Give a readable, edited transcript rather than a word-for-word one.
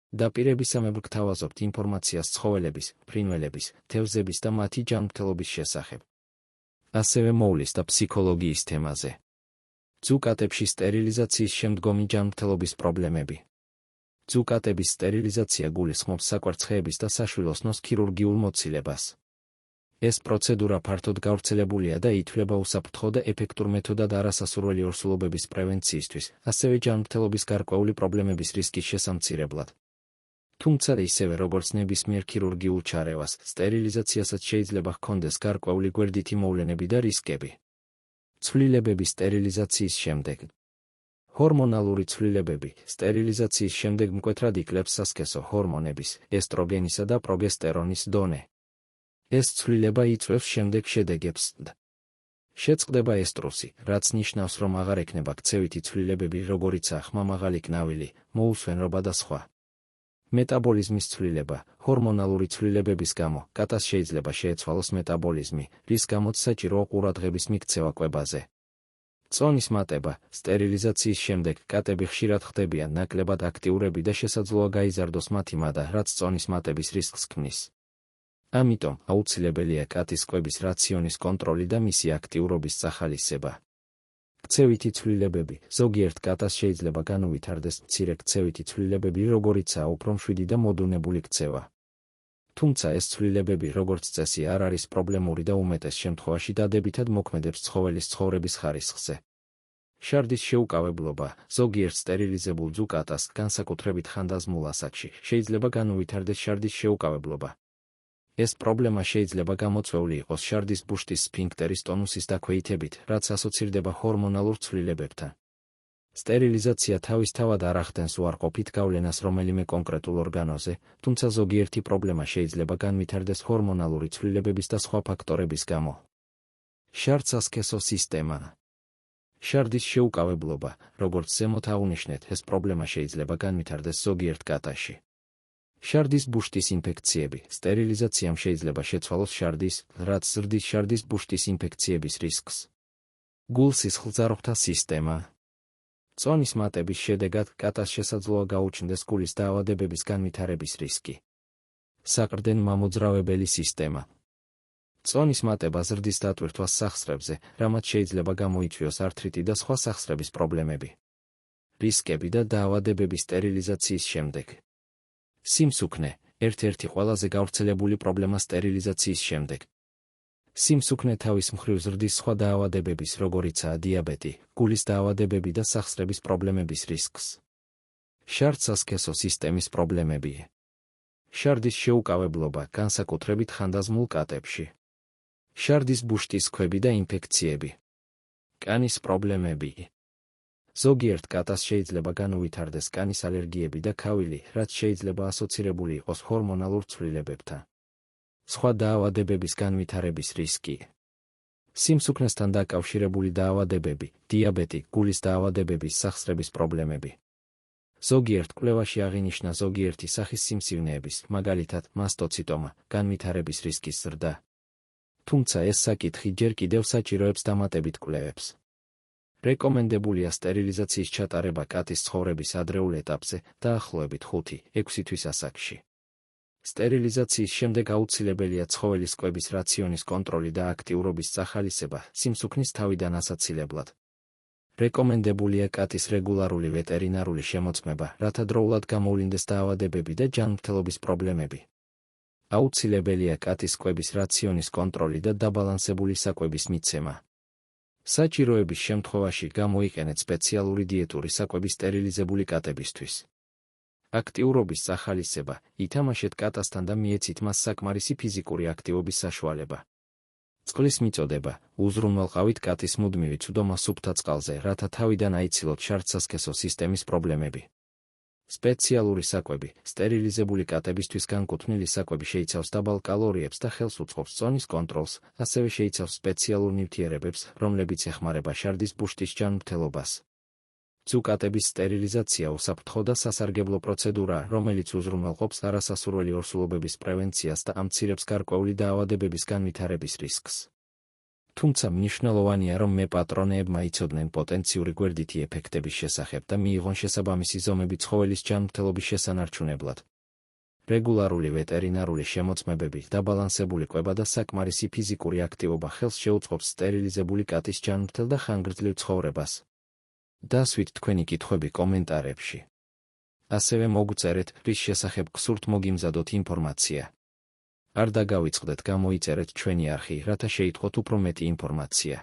დაპირებისამებრ გთავაზობთ ინფორმაციას ცხოველების, ფრინველების, თევზების და მათი ჯანმრთელობის შესახებ. ასევე მოვლის და ფსიქოლოგიის თემაზე. ძუκატებში სტერილიზაციის შემდგომი ჯანმრთელობის პრობლემები. ძუკატების სტერილიზაცია გულისხმობს საკვერცხეების და საშვილოსნოს ქირურგიულ მოცილებას. ეს პროცედურა ფართოდ გავრცელებულია და ითვლება უსაფრთხო და ეფექტურ მეთოდად არასასურველი ორსულობების პრევენციისთვის, ასევე ჯანმრთელობის გარკვეული პრობლემების რისკის შესამცირებლად. თუმცა ისევე როგორც ნებისმიერ ქირურგიულ ჩარევას, სტერილიზაციასაც შეიძლება ჰქონდეს გარკვეული გვერდითი მოვლენები და რისკები. ცვლილებების სტერილიზაციის შემდეგ. ჰორმონალური ცვლილებები სტერილიზაციის შემდეგ მკვეთრად იკლებს სასქესო ჰორმონების, ესტროგენისა და პროგესტერონის დონე. ეს ცვლილება იწვევს შემდეგ შედეგებს. შეწყდება ესტრუსი, რაც ნიშნავს, რომ აღარ ექნება ქცევითი ცვლილებები, როგორიცაა ხმამაღალი კნავილი, მოუსვენრობა და სხვა. მეტაბოლიზმის ცვლილება, ჰორმონალური ცვლილებების გამო, კატას შეიძლება შეეცვალოს მეტაბოლიზმი, რის გამოც საჭიროა ყურადღების მიქცევა კვებაზე. წონის მატება, სტერილიზაციის შემდეგ კატები ხშირად ხდებიან ნაკლებად აქტიურები და შესაძლოა გაიზარდოს მათი მადა, რაც წონის მატების რისკს ქმნის. ამიტომ, აუცილებელია კატის კვების რაციონის კონტროლი და მისი აქტიურობის წახალისება. ქცევითი ცვლილებები, ზოგიერთ კატას შეიძლება განუვითარდეს მცირე ქცევითი ცვლილებები, როგორიცაა უფრო მშვიდი და მოდუნებული ქცევა. თუმცა ეს ცვლილებები, როგორც წესი, არ არის პრობლემური და უმეტეს შემთხვევაში დადებითად მოქმედებს ცხოველის ცხოვრების ხარისხზე. შარდის შეუკავებლობა, ზოგიერთ სტერილიზებულ ძუკატას, განსაკუთრებით ხანდაზმულ ასაკში, შეიძლება განუვითარდეს შარდის შეუკავებლობა. ეს პრობლემა შეიძლება გამოწვეული იყოს შარდის ბუშტის სფინქტერის ტონუსის დაქვეითებით, რაც ასოცირდება ჰორმონალურ ცვლილებებთან. სტერილიზაცია თავისთავად არ ახდენს უარყოფით გავლენას რომელიმე კონკრეტულ ორგანოზე, თუმცა ზოგიერთი პრობლემა შეიძლება განვითარდეს ჰორმონალური ცვლილებების და სხვა ფაქტორების გამო. შარდ-სასქესო სისტემა. შარდის შეუკავებლობა, როგორც ზემოთ აღნიშნეთ, ეს პრობლემა შეიძლება განვითარდეს ზოგიერთ კატაში. შარდის ბუშტის ინფექციები, სტერილიზაციამ შეიძლება შეცვალოს შარდის, რაც ზრდის შარდის ბუშტის ინფექციების რისკს. გულ-სისხლძარღვთა სისტემა. წონის მატების შედეგად კატას შესაძლოა გაუჩნდეს გულის დაავადებების განვითარების რისკი. საყრდენ-მამოძრავებელი სისტემა. წონის მატება ზრდის დატვირთვას სახსრებზე, რამაც შეიძლება გამოიწვიოს ართრიტი და სხვა სახსრების პრობლემები. რისკები და დაავადებები სტერილიზაციის შემდეგ. სიმსუქნე, ერთ-ერთი ყველაზე გავრცელებული პრობლემა სტერილიზაციის შემდეგ. სიმსუქნე თავის მხრივ ზრდის სხვა დაავადებების, როგორიცაა დიაბეტი, გულის დაავადებები და სახსრების პრობლემების რისკს. შარდ-სასქესო სისტემის პრობლემები. შარდის შეუკავებლობა, განსაკუთრებით ხანდაზმულ კატებში. შარდის ბუშტის ქვები და ინფექციები. კანის პრობლემები. ზოგიერთ კატას შეიძლება განუვითარდეს კანის ალერგიები და ქავილი, რაც შეიძლება ასოცირებული იყოს ჰორმონალურ ცვლილებებთან. სხვა დაავადებების განვითარების რისკი. სიმსუქნესთან დაკავშირებული დაავადებები, დიაბეტი, გულის დაავადებების სახსრების პრობლემები. ზოგიერთ კვლევაში აღინიშნა ზოგიერთი სახის სიმსივნეების, მაგალითად, მასტოციტომა, განვითარების რისკის ზრდა. თუმცა ეს საკითხი ჯერ კიდევ საჭიროებს დამატებით კვლევებს. რეკომენდებულია სტერილიზაციის ჩატარება კატის ცხოვრების ადრეულ ეტაპზე, დაახლოებით 5-6 თვის ასაკში. სტერილიზაციის შემდეგ აუცილებელია ცხოველის კვების რაციონის კონტროლი და აქტიურობის წახალისება სიმსუქნის თავიდან ასაცილებლად. რეკომენდებულია კატის რეგულარული ვეტერინარული შემოწმება, რათა დროულად გამოვლინდეს დაავადებები და ჯანმრთელობის პრობლემები. აუცილებელია კატის კვების რაციონის კონტროლი და დაბალანსებული საკვების მიცემა. საჭიროების შემთხვევაში გამოიყენეთ სპეციალური დიეტური საკვები სტერილიზებული კატებისთვის. აქტიურობის წახალისება, ითამაშეთ კატასთან და მიეცით მას საკმარისი ფიზიკური აქტივობის საშუალება. წყლის მიწოდება, უზრუნველყავით კატის მუდმივი წვდომა სუფთა წყალზე, რათა თავიდან აიცილოთ შარდ-სასქესო სისტემის პრობლემები. სპეციალური საკვები, სტერილიზებული კატებისთვის განკუთვნილი საკვები შეიცავს დაბალ კალორიებს და ხელს უწყობს წონის კონტროლს, ასევე შეიცავს სპეციალურ ნივთიერებებს, რომლებიც ეხმარება შარდის ბუშტის ჯანმრთელობას. ძუკატების სტერილიზაცია უსაფრთხო და სასარგებლო პროცედურაა, რომელიც უზრუნველყოფს არასასურველი ორსულობების პრევენციას და ამცირებს გარკვეული დაავადებების განვითარების რისკს. თუმცა მნიშვნელოვანია, რომ მეპატრონეებმა იცოდნენ პოტენციური გვერდითი ეფექტების შესახებ და მიიღონ შესაბამისი ზომები ცხოველის ჯანმრთელობის შესანარჩუნებლად. რეგულარული ვეტერინარული შემოწმებები, დაბალანსებული კვება და საკმარისი ფიზიკური აქტივობა ხელს შეუწყობს სტერილიზებული კატის ჯანმრთელ და ხანგრძლივ ცხოვრებას. დასვით თქვენი კითხვები კომენტარებში. ასევე მოგწერეთ, რის შესახებ გსურთ მოგიმზადოთ ინფორმაცია. არ დაგავიწყდეთ, გამოიწერეთ ჩვენი არხი, რათა შეიტყოთ უფრო მეტი ინფორმაცია.